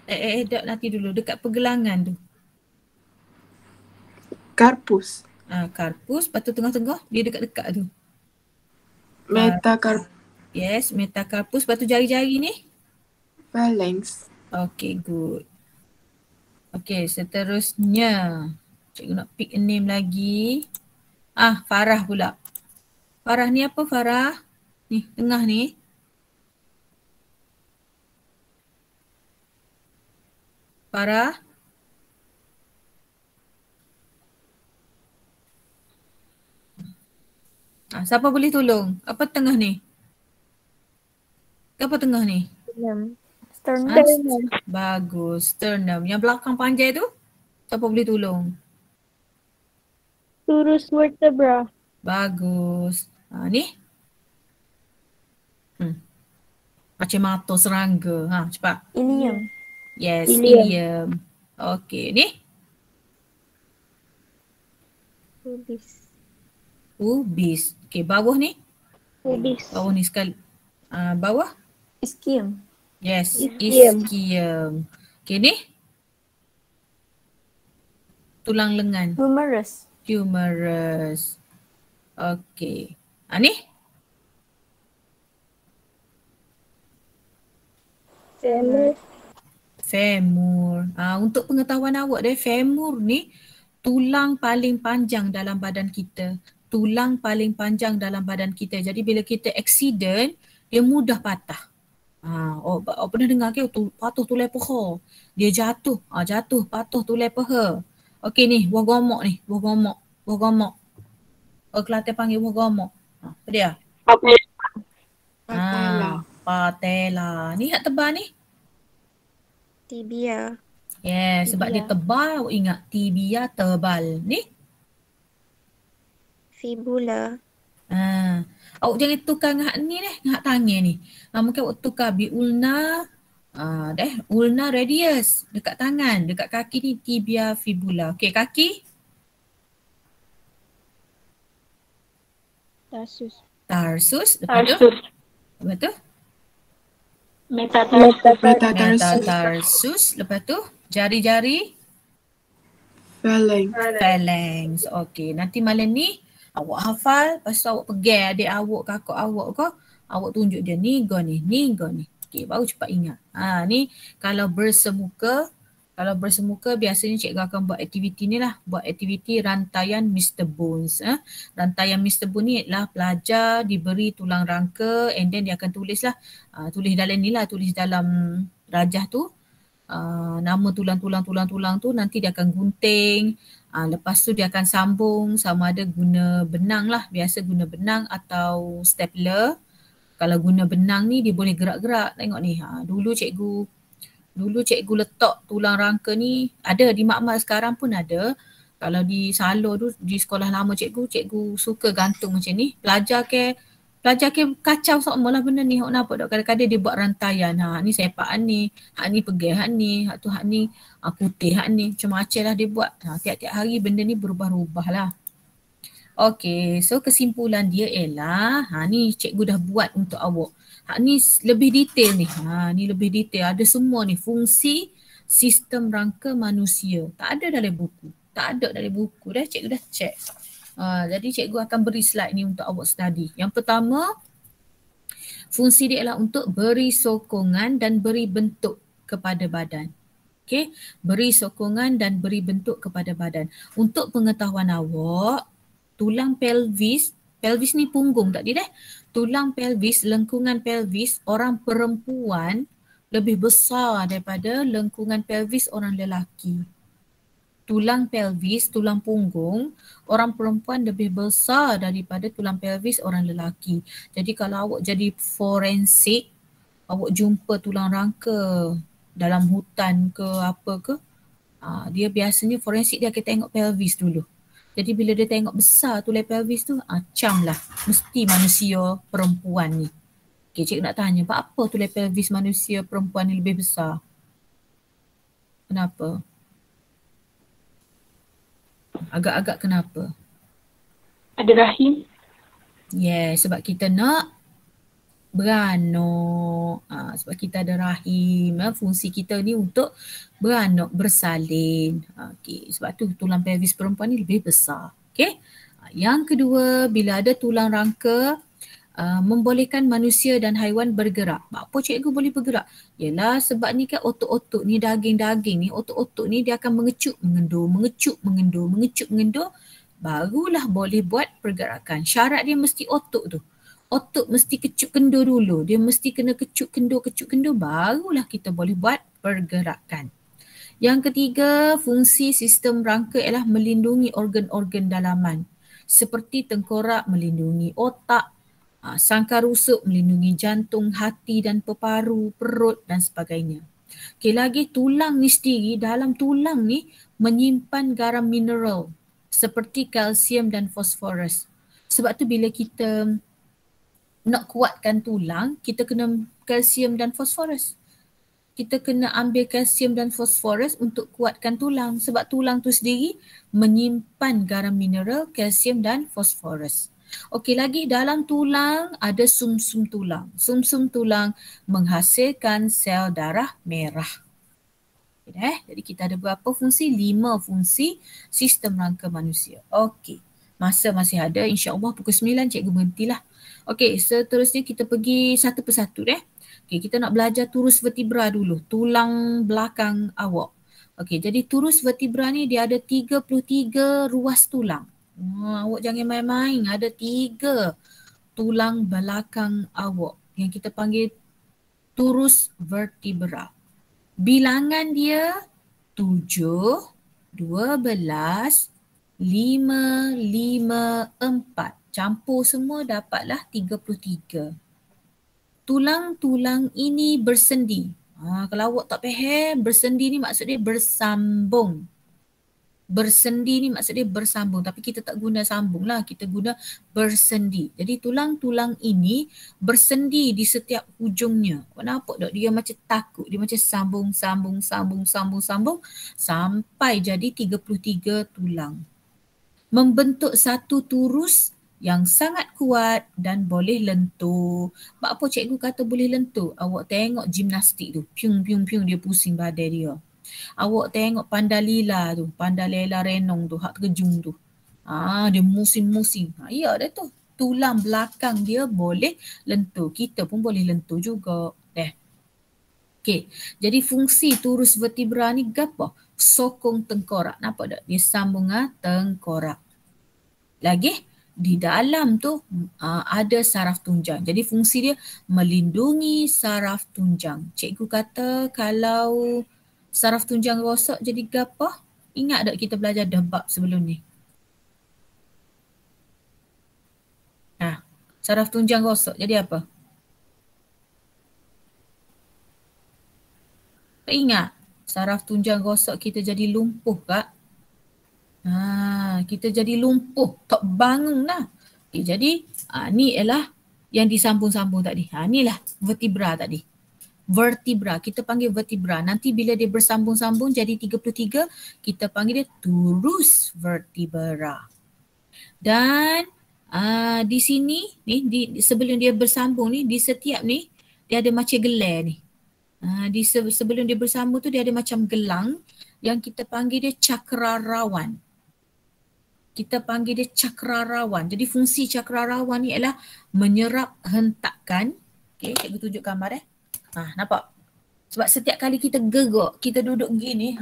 Nanti dulu dekat pergelangan tu. Carpus. Carpus, lepas tu tengah-tengah dia dekat-dekat tu. Metacarpus. Yes, metacarpus, lepas tu jari-jari ni? Phalanx. Okay, good. Okay, seterusnya. Cikgu nak pick a name lagi. Farah pula. Farah ni apa Farah? Ni, tengah ni. Farah. Siapa boleh tolong? Apa tengah ni? Apa tengah ni? Sternum. Bagus, sternum. Yang belakang panjang tu? Siapa boleh tolong? Surus vertebra. Bagus. Ni? Macam mata serangga. Cepat. Ilium. Yes, Ilium. ilium. Okey, ni? Pubis. Okey, bawah ni? Pubis. Bawah ni sekali. Bawah? Ischium. Yes, Ischium. ischium. Okey, ni? Tulang lengan. Humerus. Humerus. Okey. Ni? Femur. Femur. Untuk pengetahuan awak deh, femur ni tulang paling panjang dalam badan kita. Tulang paling panjang dalam badan kita. Jadi bila kita accident, dia mudah patah. Awak pernah dengar ke patuh tulai paha? Dia jatuh, patah tulai paha. Okey ni, buah gomok ni, buah gomok. Kelantan panggil gemuk. Apa dia? Patella. Patella. Ni hak tebal ni? Tibia. Yeah, sebab dia Tibia. tebal, awak ingat tibia tebal. Ni? Fibula. Awak jangan tukar dengan hak ni deh, dengan hak tangan ni. Mungkin awak tukar ulna, ulna radius dekat tangan, dekat kaki ni tibia fibula. Okey, kaki? Tarsus. Lepas tu? Lepas tu? Metatarsus. Lepas tu? Jari-jari? Phalanx. Okey, nanti malam ni awak hafal, lepas tu awak pegang adik awak, kakak awak ke, awak tunjuk dia ni go ni. Okey, baru cepat ingat. Ni kalau bersemuka biasanya cikgu akan buat aktiviti ni lah. Buat aktiviti rantaian Mr. Bones. Rantaian Mr. Bones ni adalah pelajar diberi tulang rangka and then dia akan tulis lah. Tulis dalam ni lah, tulis dalam rajah tu. Nama tulang-tulang tu nanti dia akan gunting. Lepas tu dia akan sambung sama ada guna benang lah. Biasa guna benang atau stapler. Kalau guna benang ni dia boleh gerak-gerak. Tengok ni. Dulu cikgu letak tulang rangka ni, ada di makmal sekarang pun ada. Kalau di Salo tu, di sekolah lama cikgu suka gantung macam ni. Pelajar ke kacau semua lah benda ni. Awak nampak tak, kadang-kadang dia buat rantaian. Ni sepak ni, hak ni pegang hak ni, hak ni kutih hak ni. Macam-macam lah dia buat. Tiap-tiap hari benda ni berubah-ubah lah. Okay, so kesimpulan dia ialah, ni cikgu dah buat untuk awak. Ni lebih detail ni. Ni lebih detail. Ada semua ni fungsi sistem rangka manusia. Tak ada dalam buku. Dah cikgu dah check. Jadi cikgu akan beri slide ni untuk awak study. Yang pertama, fungsi dia ialah untuk beri sokongan dan beri bentuk kepada badan. Okay, beri sokongan dan beri bentuk kepada badan. Untuk pengetahuan awak, tulang pelvis ni punggung tadi dah. Tulang pelvis, lengkungan pelvis orang perempuan lebih besar daripada lengkungan pelvis orang lelaki. Tulang pelvis, tulang punggung orang perempuan lebih besar daripada tulang pelvis orang lelaki. Jadi kalau awak jadi forensik, awak jumpa tulang rangka dalam hutan ke apa ke, dia biasanya forensik dia akan tengok pelvis dulu. Jadi bila dia tengok besar tulang pelvis tu, cam lah. Mesti manusia perempuan ni. Okay, cikgu nak tanya, apa tulang pelvis manusia perempuan ni lebih besar? Kenapa? Agak-agak kenapa? Ada rahim. Sebab kita nak beranak. Sebab kita ada rahim. Fungsi kita ni untuk beranak, bersalin. Sebab tu tulang pelvis perempuan ni lebih besar. Okay. Yang kedua, bila ada tulang rangka, membolehkan manusia dan haiwan bergerak. Apa cikgu boleh bergerak? Yalah sebab ni kan otot-otot ni, daging-daging ni, otot-otot ni dia akan mengecup, mengendur. Barulah boleh buat pergerakan. Syarat dia mesti otot tu. Otot mesti kecup kendur dulu. Dia mesti kena kecup kendur, barulah kita boleh buat pergerakan. Yang ketiga, fungsi sistem rangka ialah melindungi organ-organ dalaman. Seperti tengkorak melindungi otak, sangkar rusuk melindungi jantung, hati dan peparu, perut dan sebagainya. Okay, lagi tulang ni sendiri, dalam tulang ni menyimpan garam mineral seperti kalsium dan fosforus. Sebab tu bila kita nak kuatkan tulang, kita kena kalsium dan fosforus. Kita kena ambil kalsium dan fosforus untuk kuatkan tulang. Sebab tulang tu sendiri menyimpan garam mineral, kalsium dan fosforus. Okey, lagi dalam tulang ada sumsum tulang. Sumsum tulang menghasilkan sel darah merah. Jadi kita ada berapa fungsi? 5 fungsi sistem rangka manusia. Okey, masa masih ada, insya-Allah pukul 9 cikgu berhentilah. Okey, seterusnya kita pergi satu persatu deh. Okey, kita nak belajar turus vertebra dulu, tulang belakang awak. Okey, jadi turus vertebra ni dia ada 33 ruas tulang. Awak jangan main-main, ada 3 tulang belakang awak yang kita panggil turus vertebra. Bilangan dia 7, 12, 5, 5, 4. Campur semua dapatlah 33. Tulang-tulang ini bersendi. Kalau awak tak faham, bersendi ni maksud dia bersambung. Bersendi ni maksud dia bersambung, tapi kita tak guna sambung lah, kita guna bersendi. Jadi tulang-tulang ini bersendi di setiap hujungnya. Awak nampak tak? Dia macam takut, dia macam sambung sampai jadi 33 tulang. Membentuk satu turus yang sangat kuat dan boleh lentur. Apa cikgu kata boleh lentur? Awak tengok gimnastik tu, piung dia pusing badan dia. Awak tengok Pandalila tu, Pandalila Renong tu, hak terjun tu. Dia musim-musim. Ya dah tu. Tulang belakang dia boleh lentur. Kita pun boleh lentur juga. Okey. Jadi fungsi turus vertebra ni gapo? Sokong tengkorak. Nampak tak? Dia sambung tengkorak. Lagi di dalam tu ada saraf tunjang. Jadi fungsi dia melindungi saraf tunjang. Cikgu kata kalau saraf tunjang rosak jadi gapo? Ingat tak kita belajar bab sebelum ni? Saraf tunjang rosak jadi apa? Tak ingat? Saraf tunjang rosak kita jadi lumpuh kak. Kita jadi lumpuh, tak bangun lah. Okay, jadi ni ialah yang disambung-sambung tadi. Inilah vertebra tadi. Vertebra, kita panggil vertebra. Nanti bila dia bersambung-sambung jadi 33, kita panggil dia turus vertebra. Dan di sini ni sebelum dia bersambung ni, di setiap ni dia ada macam gelar ni. Sebelum dia bersambung tu dia ada macam gelang yang kita panggil dia cakrarawan. Kita panggil dia cakrarawan. Jadi fungsi cakrarawan ni ialah menyerap hentakan. Okay, cikgu tunjuk gambar nampak? Sebab setiap kali kita gegok, kita duduk gini,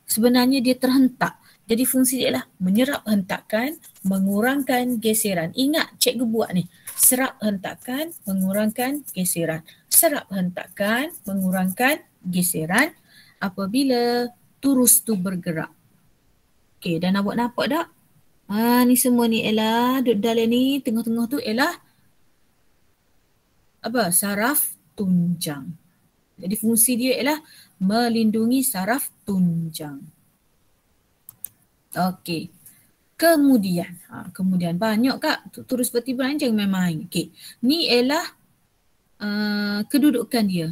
sebenarnya dia terhentak. Jadi fungsi dia ialah menyerap hentakan, mengurangkan geseran. Ingat cikgu buat ni. Serap hentakan, mengurangkan geseran. Serap hentakan, mengurangkan geseran apabila turus tu bergerak. Okey, dan awak nampak tak? Ni semua ni ialah duduk dalam ni, tengah-tengah tu ialah apa? Saraf tunjang. Jadi fungsi dia ialah melindungi saraf tunjang. Okey. Kemudian banyak kak turus vertebra ni, jangan main-main. Okey. Ni ialah kedudukan dia.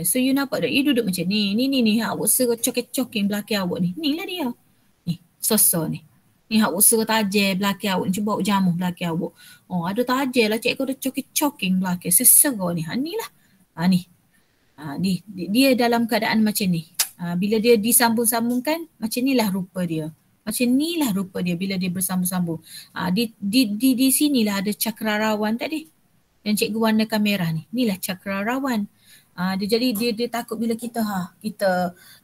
So you nampak tak? You duduk macam ni. Ni awak suruh cokin belakang awak ni. Ni lah dia. Ni sosok ni. Ni awak suruh tajam belakang awak ni. Cuba awak jamuh belakang awak. Ada tajam lah cikgu ada cokin belakang. Seserah ni. Ni lah. Ni. Dia dalam keadaan macam ni. Bila dia disambung-sambungkan, macam ni lah rupa dia. Bila dia bersambung-sambung. Di sinilah ada cakrarawan tadi. Yang cikgu warnakan merah ni. Inilah cakrarawan. Jadi dia takut bila kita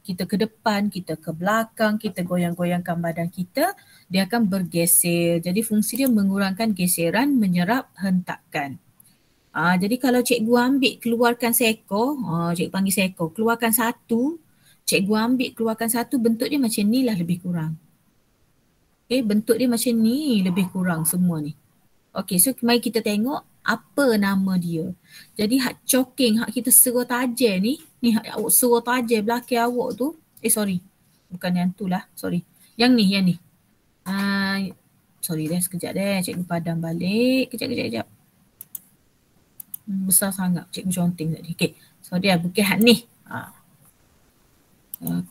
ke depan, kita ke belakang, kita goyang-goyangkan badan kita, dia akan bergeser. Jadi fungsi dia mengurangkan geseran, menyerap hentakan. Jadi kalau cikgu ambil keluarkan seekor, cikgu panggil seekor, keluarkan satu, cikgu ambil keluarkan satu, bentuk dia macam ni lah lebih kurang. Okay, bentuk dia macam ni lebih kurang semua ni. Okay, so mari kita tengok apa nama dia. Jadi hak choking, hak kita suruh tajam ni hak awak suruh tajam belakang awak tu, bukan yang tu lah, Yang ni. Sorry sekejap cikgu padam balik. Kejap. Besar sangat cikgu conteng tadi. Okay, bukan hak ni.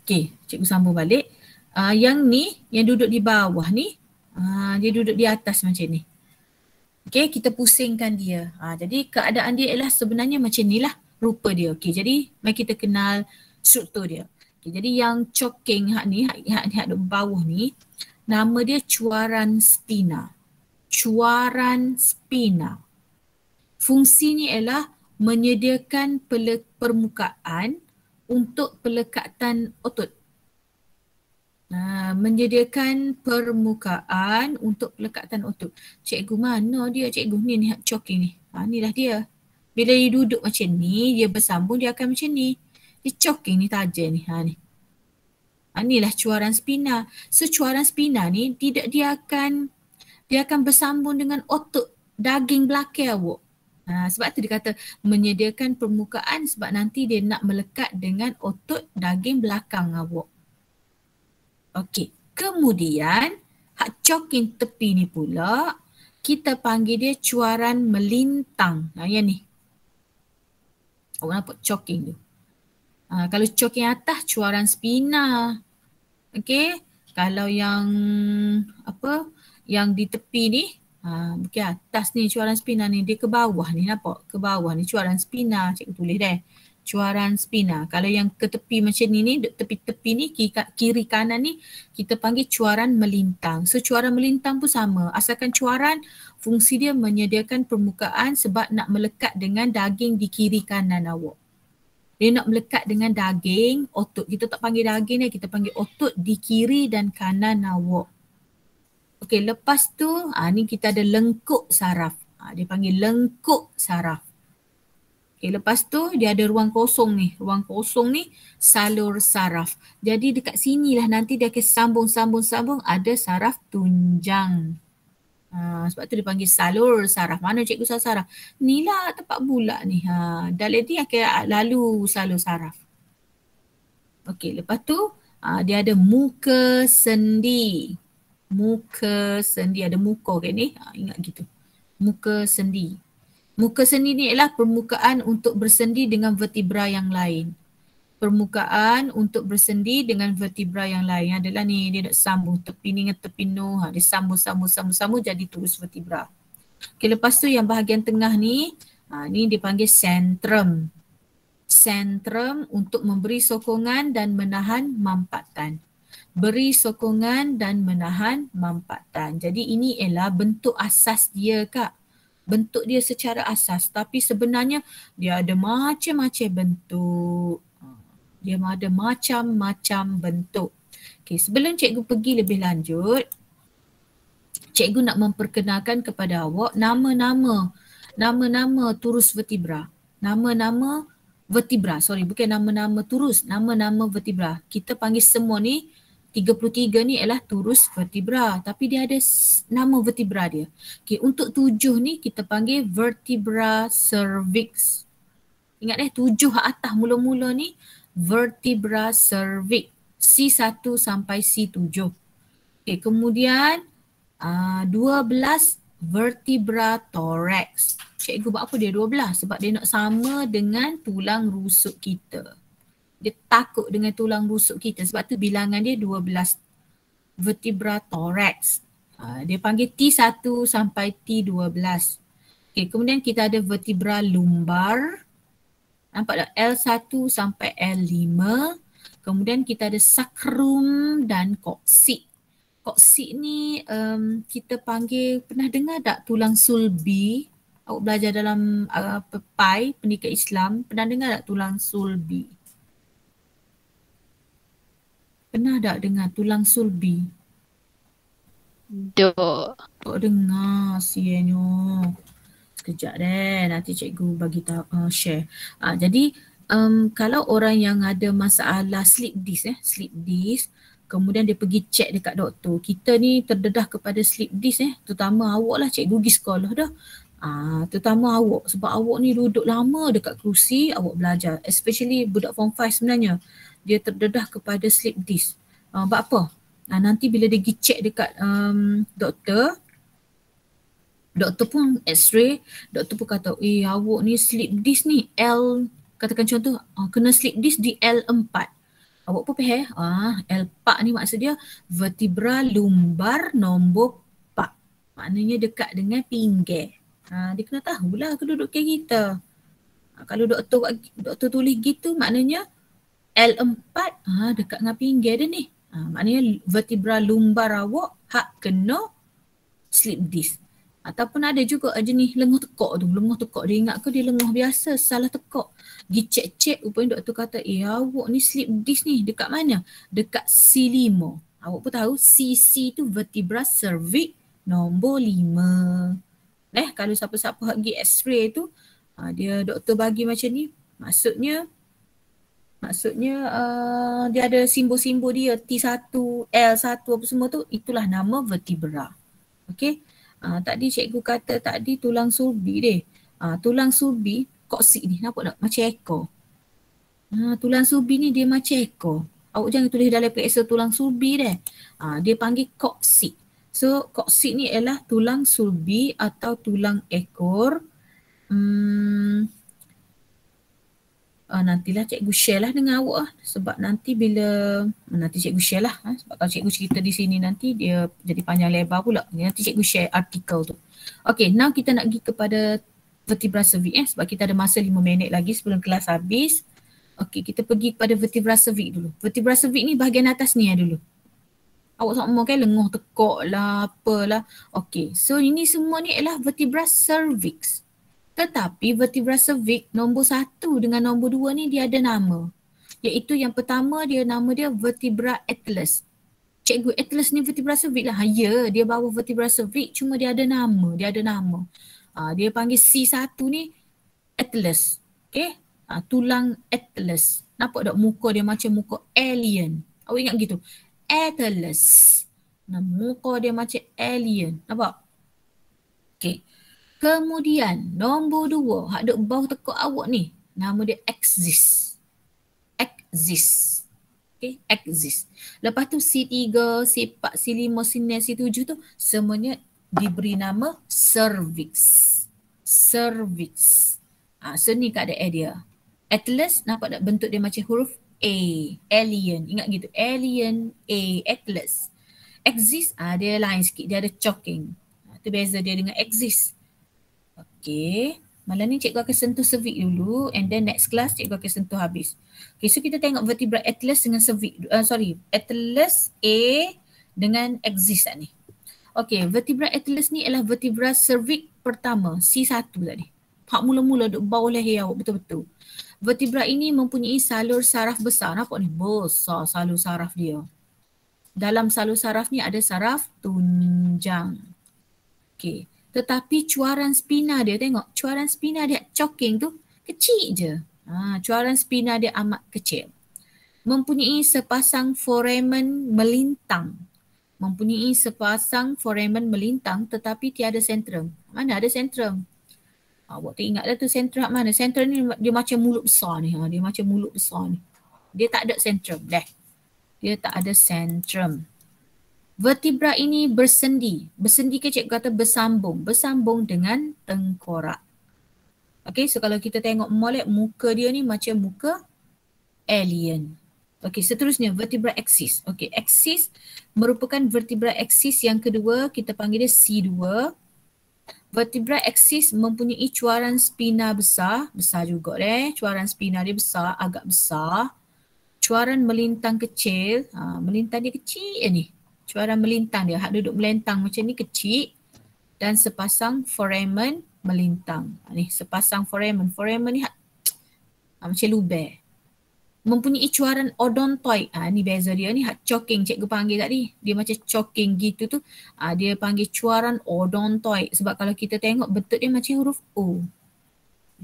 Okay, cikgu sambung balik. Yang ni, yang duduk di bawah ni, dia duduk di atas macam ni. Okay, kita pusingkan dia. Jadi keadaan dia ialah sebenarnya macam ni lah rupa dia. Okay, jadi mari kita kenal struktur dia. Okay, jadi yang choking hak di bawah ni, nama dia cuaran spina. Fungsinya ialah menyediakan permukaan untuk pelekatan otot. Cikgu mana dia? Cikgu ni hak choking ni. Inilah dia. Bila dia duduk macam ni, dia bersambung, dia akan macam ni. Dia choking ni tajam ni. Ni. Inilah cuaran spina. So cuaran spina ni dia akan bersambung dengan otot daging belakang awak. Sebab tu dia kata menyediakan permukaan sebab nanti dia nak melekat dengan otot daging belakang awak. Okey, kemudian hak cokin tepi ni pula kita panggil dia cuaran melintang. Yang ni. Awak nampak coking tu. Kalau coking atas cuaran spina. Okey, kalau yang yang di tepi ni, okey atas ni cuaran spina ni, dia ke bawah ni, nampak? Ke bawah ni cuaran spina, cikgu tulis deh. Cuaran spina. Kalau yang ke tepi macam ni, tepi-tepi ni, kiri kanan ni, kita panggil cuaran melintang. So cuaran melintang pun sama. Asalkan cuaran, fungsi dia menyediakan permukaan sebab nak melekat dengan daging di kiri kanan awak. Dia nak melekat dengan daging, otot. Kita tak panggil daging ni, kita panggil otot di kiri dan kanan awak. Okey, lepas tu ni kita ada lengkuk saraf. Dia panggil lengkuk saraf. Okey, lepas tu dia ada ruang kosong ni. Ruang kosong ni salur saraf. Jadi dekat sinilah nanti dia akan sambung ada saraf tunjang. Sebab tu dia panggil salur saraf. Mana cikgu salur saraf? Ni lah tempat bulat ni. Dalam ni akan lalu salur saraf. Okey, lepas tu dia ada muka sendi. Muka sendi, ada muka kan ni? Ingat gitu. Muka sendi. Muka sendi ni ialah permukaan untuk bersendi dengan vertebra yang lain. Permukaan untuk bersendi dengan vertebra yang lain adalah ni, dia nak sambung tepi ni dengan tepi no. Dia sambung jadi turus vertebra. Okay, lepas tu yang bahagian tengah ni, ni dipanggil centrum. Centrum untuk memberi sokongan dan menahan mampatan. Beri sokongan dan menahan mampatan. Jadi ini ialah bentuk asas dia Kak. Bentuk dia secara asas, tapi sebenarnya dia ada macam-macam bentuk. Dia ada macam-macam bentuk. Okay, sebelum cikgu pergi lebih lanjut, cikgu nak memperkenalkan kepada awak nama-nama turus vertebra. Nama-nama vertebra, bukan nama-nama turus, nama-nama vertebra. Kita panggil semua ni 33 ni ialah turus vertebra, tapi dia ada nama vertebra dia. Okay, untuk 7 ni kita panggil vertebra cervix. Ingat 7 atas mula-mula ni vertebra cervix. C1 sampai C7. Okay, kemudian 12 vertebra thorax. Cikgu buat apa dia 12? Sebab dia nak sama dengan tulang rusuk kita. Dia takut dengan tulang rusuk kita sebab tu bilangan dia 12 vertebra thorax. Dia panggil T1 sampai T12. Okay, kemudian kita ada vertebra lumbar. Nampak tak? L1 sampai L5. Kemudian kita ada sacrum dan coccyx. Coccyx ni kita panggil, pernah dengar tak tulang sulbi? Awak belajar dalam PAI, pendidikan Islam. Pernah dengar tak tulang sulbi? Pernah tak dengar tulang sulbi? Tak dengar sianya. Sekejap nanti cikgu bagi tahu, share. Jadi kalau orang yang ada masalah slip disc, kemudian dia pergi cek dekat doktor, kita ni terdedah kepada slip disc terutama awak lah, cikgu pergi sekolah dah. Terutama awak, sebab awak ni duduk lama dekat kerusi, awak belajar, especially budak form 5 sebenarnya, dia terdedah kepada slip disc. Sebab apa? Nanti bila dia pergi cek dekat doktor pun x-ray, doktor pun kata, awak ni slip disc ni L, katakan contoh, kena slip disc di L4. Awak pun faham, L4 ni maksud dia vertebra lumbar nombor 4. Maknanya dekat dengan pinggir. Dia kena tahulah kedudukan kita. Kalau doktor tulis gitu, maknanya L4 dekat dengan pinggir dia ni. Maknanya vertebra lumbar awak hak kena slip disc. Ataupun ada juga jenis lenguh tekak tu. Lenguh tekak dia ingat ke dia lenguh biasa, salah tekak. Pergi cek-cek, rupanya doktor kata, awak ni slip disc ni dekat mana? Dekat C5. Awak pun tahu CC tu vertebra cervix nombor 5. Kalau siapa-siapa pergi x-ray tu, dia doktor bagi macam ni. Maksudnya Maksudnya dia ada simbol-simbol dia T1, L1 apa semua tu, itulah nama vertebra. Okey. Tadi cikgu kata tadi tulang sulbi deh. Tulang sulbi koksik ni nampak tak macam ekor. Tulang sulbi ni dia macam ekor. Awak jangan tulis dalam periksa tulang sulbi deh. Dia panggil koksik. So koksik ni ialah tulang sulbi atau tulang ekor. Nantilah cikgu share lah dengan awak lah. Sebab nanti nanti cikgu share lah. Sebab kalau cikgu cerita di sini nanti dia jadi panjang lebar pula. Nanti cikgu share artikel tu. Okay, now kita nak pergi kepada vertebra cervix sebab kita ada masa 5 minit lagi sebelum kelas habis. Okay, kita pergi kepada vertebra cervix dulu. Vertebra cervix ni bahagian atas ni dulu. Awak semua kan lenguh tekuk lah, apalah. Okay, so ini semua ni ialah vertebra cervix. Tetapi vertebra cervix nombor 1 dengan nombor 2 ni dia ada nama. Iaitu yang pertama nama dia vertebra atlas. Cikgu, atlas ni vertebra cervix lah. Ya, dia bawa vertebra cervix cuma dia ada nama. Dia panggil C1 ni atlas. Okay. Tulang atlas. Nampak tak muka dia macam muka alien. Awak ingat gitu? Atlas. Muka dia macam alien. Nampak? Okay. Kemudian nombor 2, hak duk bawah tekuk awak ni, nama dia axis. Axis. Okay, axis. Lepas tu C3, C4, C5, C6, C7 tu semuanya diberi nama cervix. Cervix. So ni keadaan dia. Atlas nampak tak bentuk dia macam huruf A. Alien. Ingat gitu. Alien A. Atlas. Axis dia lain sikit. Dia ada choking. Itu beza dia dengan axis. Okay, malam ni cikgu akan sentuh cervix dulu and then next class cikgu akan sentuh habis. Okay, so kita tengok vertebra atlas dengan cervix, atlas A dengan axis ni. Okay, vertebra atlas ni ialah vertebra cervix pertama, C1 tadi. Hak mula-mula duduk bawah leher awak betul-betul. Vertebra ini mempunyai salur saraf besar. Nampak ni? Besar salur saraf dia. Dalam salur saraf ni ada saraf tunjang. Okay. Tetapi cuaran spina dia, tengok cuaran spina dia choking tu kecil je. Cuaran spina dia amat kecil. Mempunyai sepasang foramen melintang. Tetapi tiada sentrum. Mana ada sentrum? Awak tak ingat dah tu sentrum mana? Sentrum ni dia macam mulut besar ni. Dia tak ada sentrum. Dia tak ada sentrum. Vertebra ini bersendi. Bersendi ke cikgu kata bersambung. Bersambung dengan tengkorak. Okay, so kalau kita tengok molek muka dia ni macam muka alien. Okay, seterusnya vertebra axis. Okay, axis merupakan vertebra axis yang kedua. Kita panggil dia C2. Vertebra axis mempunyai cuaran spina besar. Besar juga cuaran spina dia besar, agak besar. Cuaran melintang kecil. Melintang dia kecil ni. Cuaran melintang dia, hak duduk melintang macam ni kecil dan sepasang foramen melintang. Ni sepasang foramen. Foramen ni macam luber. Mempunyai cuaran odontoid. Ni beza dia ni, hak choking cikgu panggil tadi. Dia macam choking gitu tu. Dia panggil cuaran odontoid. Sebab kalau kita tengok bentuk dia macam huruf O.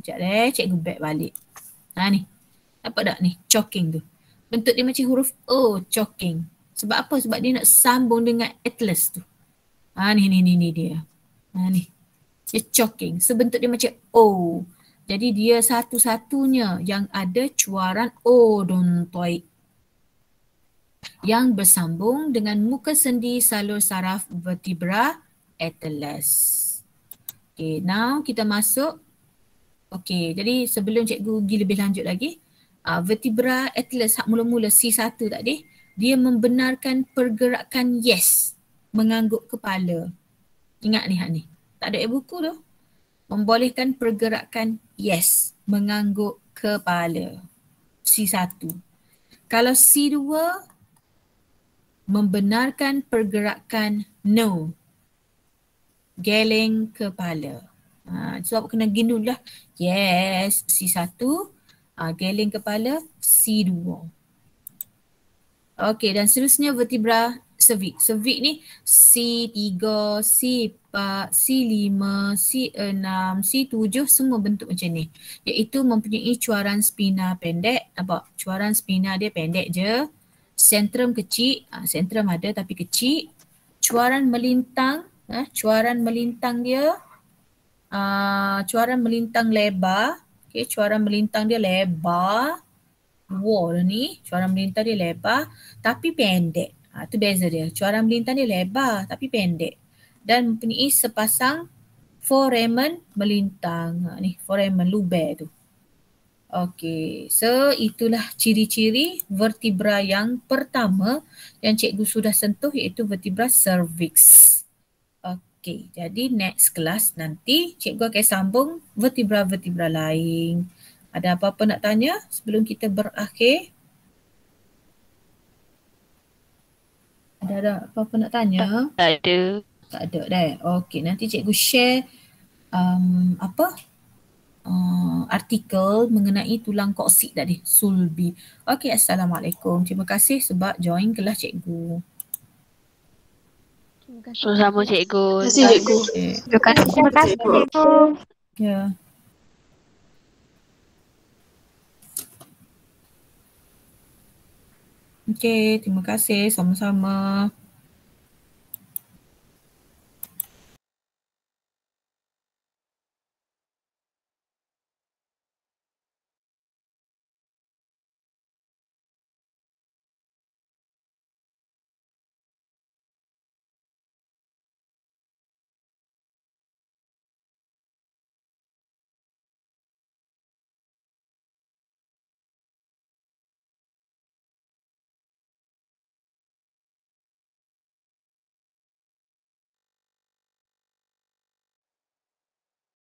Sekejap cikgu back balik. Ni. Nampak tak ni? Choking tu. Bentuk dia macam huruf O, choking. Sebab apa? Sebab dia nak sambung dengan atlas tu. Ni dia. Ni. Dia choking. Sebentuk dia macam O. Jadi dia satu-satunya yang ada cuaran odontoid. Yang bersambung dengan muka sendi salur saraf vertebra atlas. Okay, now kita masuk. Okay, jadi sebelum cikgu pergi lebih lanjut lagi. Vertebra atlas hak mula-mula C1 tadi. Dia membenarkan pergerakan yes mengangguk kepala. Ingat ni hak ni. Tak ada buku tu. Membolehkan pergerakan yes mengangguk kepala. C1. Kalau C2 membenarkan pergerakan no. Geleng kepala. Sebab kena gini lah. Yes, C1. Geleng kepala, C2. Okey, dan seterusnya vertebra cervix. Cervix ni C3, C4, C5, C6, C7 semua bentuk macam ni. Iaitu mempunyai cuaran spina pendek. Nampak? Cuaran spina dia pendek je. Sentrum kecil. Sentrum ada tapi kecil. Cuaran melintang. Cuaran melintang dia. Cuaran melintang lebar. Okay, cuaran melintang dia lebar. Wall ni, cuaran melintang dia lebar tapi pendek. Itu beza dia. Cuaran melintang dia lebar tapi pendek. Dan mempunyai sepasang foramen melintang. Ni foramen luber tu. Okey, so itulah ciri-ciri vertebra yang pertama yang cikgu sudah sentuh iaitu vertebra cervix. Okey, jadi next kelas nanti cikgu akan sambung vertebra-vertebra lain. Ada apa-apa nak tanya sebelum kita berakhir? Ada apa-apa nak tanya? Tak ada. Tak ada dah. Okey, nanti cikgu share artikel mengenai tulang koksid tadi, sulbi. Okey, Assalamualaikum. Terima kasih sebab join kelas cikgu. Sama-sama cikgu. Terima kasih cikgu. Okay. Terima kasih cikgu. Ya. Okey, terima kasih. Sama-sama.